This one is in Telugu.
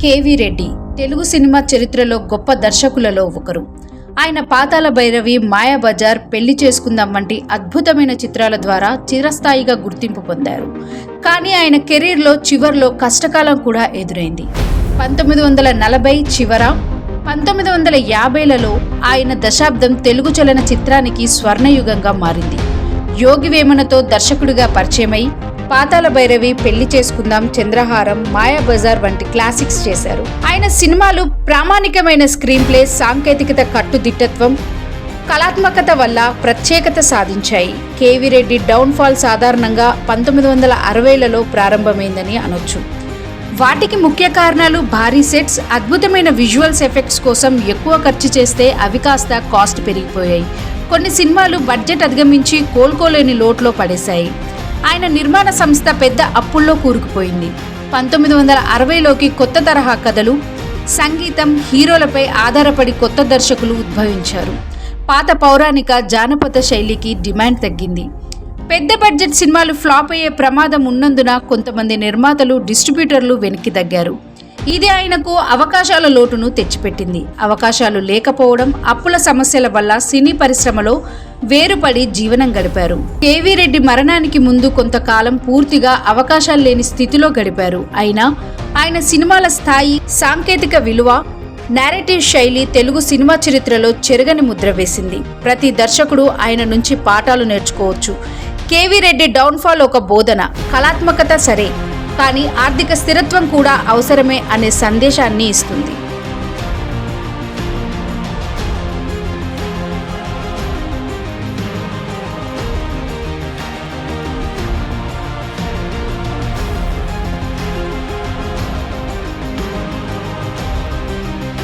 కేవీ రెడ్డి తెలుగు సినిమా చరిత్రలో గొప్ప దర్శకులలో ఒకరు. ఆయన పాతాళ భైరవి, మాయాబజార్, పెళ్లి చేసుకుందాం వంటి అద్భుతమైన చిత్రాల ద్వారా చిరస్థాయిగా గుర్తింపు పొందారు. కానీ ఆయన కెరీర్లో చివర్లో కష్టకాలం కూడా ఎదురైంది. 1940 చివర 1950లలో ఆయన దశాబ్దం తెలుగు చలన చిత్రానికి స్వర్ణయుగంగా మారింది. యోగి వేమనతో దర్శకుడిగా పరిచయమై పాతాళ భైరవి, పెళ్లి చేసుకుందాం, చంద్రహారం, మాయాబజార్ వంటి క్లాసిక్స్ చేశారు. ఆయన సినిమాలు ప్రామాణికమైన స్క్రీన్ ప్లే, సాంకేతికత, కట్టుదిట్టత్వం, కళాత్మకత వల్ల ప్రత్యేకత సాధించాయి. కేవీ రెడ్డి డౌన్ఫాల్ సాధారణంగా 1960లలో ప్రారంభమైందని అనొచ్చు. వాటికి ముఖ్య కారణాలు భారీ సెట్స్, అద్భుతమైన విజువల్స్ ఎఫెక్ట్స్ కోసం ఎక్కువ ఖర్చు చేస్తే అవి కాస్త కాస్ట్ పెరిగిపోయాయి. కొన్ని సినిమాలు బడ్జెట్ అధిగమించి కోలుకోలేని లోట్లో పడేశాయి. ఆయన నిర్మాణ సంస్థ పెద్ద అప్పుల్లో కూరుకుపోయింది. 1960లోకి కొత్త తరహా కథలు, సంగీతం, హీరోలపై ఆధారపడి కొత్త దర్శకులు ఉద్భవించారు. పాత పౌరాణిక, జానపద శైలికి డిమాండ్ తగ్గింది. పెద్ద బడ్జెట్ సినిమాలు ఫ్లాప్ అయ్యే ప్రమాదం ఉన్నందున కొంతమంది నిర్మాతలు, డిస్ట్రిబ్యూటర్లు వెనక్కి తగ్గారు. ఇది ఆయనకు అవకాశాల లోటును తెచ్చిపెట్టింది. అవకాశాలు లేకపోవడం, అప్పుల సమస్యల వల్ల సినీ పరిశ్రమలో వేరుపడి జీవనం గడిపారు. కేవీ రెడ్డి మరణానికి ముందు కొంతకాలం పూర్తిగా అవకాశాలు లేని స్థితిలో గడిపారు. అయినా ఆయన సినిమాల స్థాయి, సాంకేతిక విలువ, నేరేటివ్ శైలి తెలుగు సినిమా చరిత్రలో చెరగని ముద్ర వేసింది. ప్రతి దర్శకుడు ఆయన నుంచి పాఠాలు నేర్చుకోవచ్చు. కేవీ రెడ్డి డౌన్ఫాల్ ఒక బోధన. కళాత్మకత సరే, కానీ ఆర్థిక స్థిరత్వం కూడా అవసరమే అనే సందేశాన్ని ఇస్తుంది.